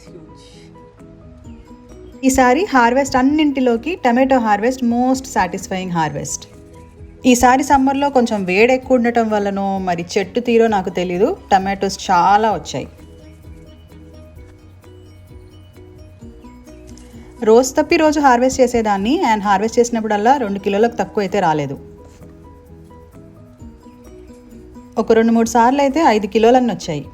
is huge. ఈసారి harvest అన్నింటిలోకి tomato harvest most satisfying harvest. ఈసారి సమ్మర్లో కొంచెం వేడి ఎక్కువ ఉండటం వల్లనో మరి చెట్టు తీరో నాకు తెలీదు, టమాటోస్ చాలా వచ్చాయి. రోజు తప్పి రోజు హార్వెస్ట్ చేసేదాన్ని, అండ్ హార్వెస్ట్ చేసినప్పుడల్లా 2 కిలోలకు తక్కువ అయితే రాలేదు. ఒక 2-3 సార్లు అయితే 5 కిలోలన్నీ వచ్చాయి.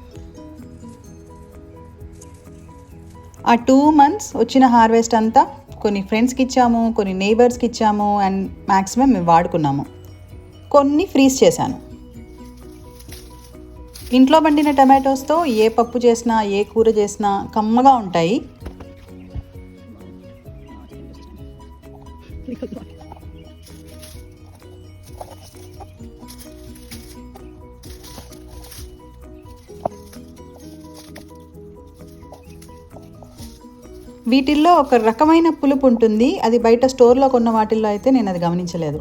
ఆ 2 months వచ్చిన హార్వెస్ట్ అంతా కొన్ని ఫ్రెండ్స్కి ఇచ్చాము, కొన్ని నైబర్స్కి ఇచ్చాము, అండ్ మ్యాక్సిమం మేము వాడుకున్నాము. కొన్ని ఫ్రీజ్ చేశాను. ఇంట్లో పండిన టమాటోస్తో ఏ పప్పు చేసినా ఏ కూర చేసినా కమ్మగా ఉంటాయి. వీటిల్లో ఒక రకమైన పులుపు ఉంటుంది, అది బయట స్టోర్లో కొన్న వాటిల్లో అయితే నేను అది గమనించలేదు.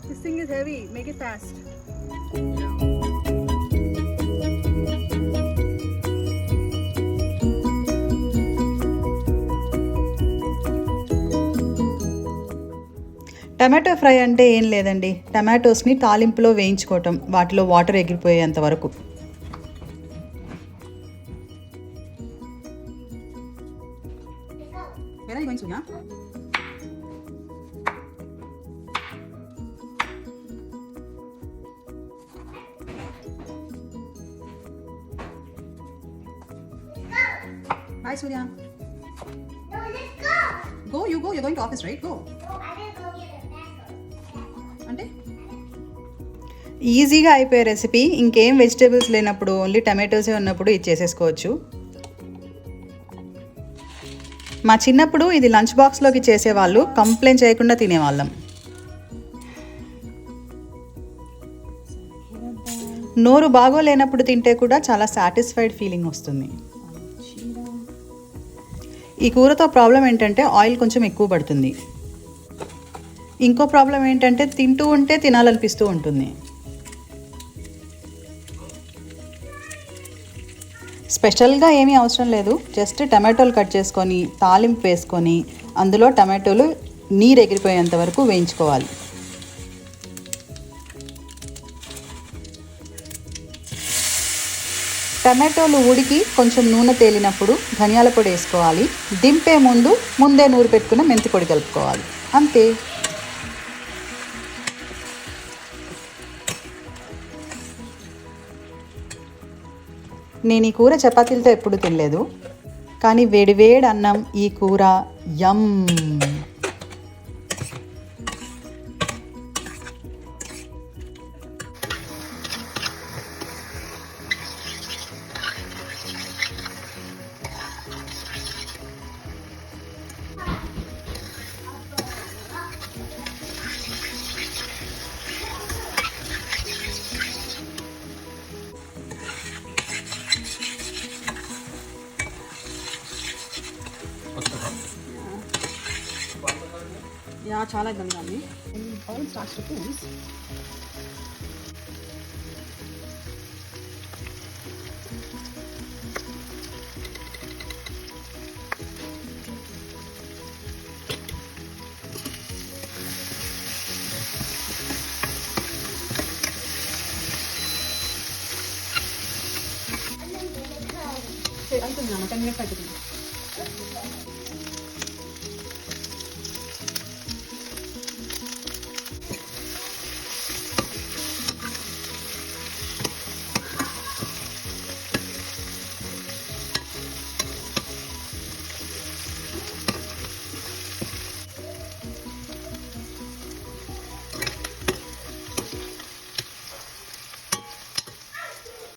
This thing is heavy, make it fast. Tomato fry అంటే ఏం లేదండి, టమాటోస్ని తాలింపులో వేయించుకోవటం, వాటిలో వాటర్ ఎగిరిపోయేంత వరకు. Where are you going, Surya? Bye, Surya. No, let's go. Go, you go. You're going to office, right? Go. No, I didn't go get a basket. అంటే ఈజీగా అయిపోయే recipe. ఇంకేం వెజిటేబుల్స్ లేనప్పుడు, ఓన్లీ టమాటోసే ఉన్నప్పుడు ఇది చేసేసుకోవచ్చు. మా చిన్నప్పుడు ఇది లంచ్ బాక్స్లోకి చేసేవాళ్ళు, కంప్లైంట్ చేయకుండా తినేవాళ్ళం. నోరు బాగోలేనప్పుడు తింటే కూడా చాలా సాటిస్ఫైడ్ ఫీలింగ్ వస్తుంది. ఈ కూరతో ప్రాబ్లం ఏంటంటే ఆయిల్ కొంచెం ఎక్కువ పడుతుంది. ఇంకో ప్రాబ్లం ఏంటంటే తింటూ ఉంటే తినాలనిపిస్తూ ఉంటుంది. స్పెషల్గా ఏమీ అవసరం లేదు, జస్ట్ టమాటోలు కట్ చేసుకొని తాలింపు వేసుకొని అందులో టమాటోలు నీరు ఎగిరిపోయేంత వరకు వేయించుకోవాలి. టమాటోలు ఉడికి కొంచెం నూనె తేలినప్పుడు ధనియాల పొడి వేసుకోవాలి. దింపే ముందే నూరు పెట్టుకున్న మెంతి పొడి కలుపుకోవాలి, అంతే. నేను ఈ కూర చపాతీలతో ఎప్పుడు తినలేదు, కానీ వేడివేడి అన్నం ఈ కూర యమ్. Yeah, చాలా ఇబ్బందిగా ఉంది. Oil starts to freeze. అయిపోయింది నాన్న, 10 minutes అయిపోతుంది.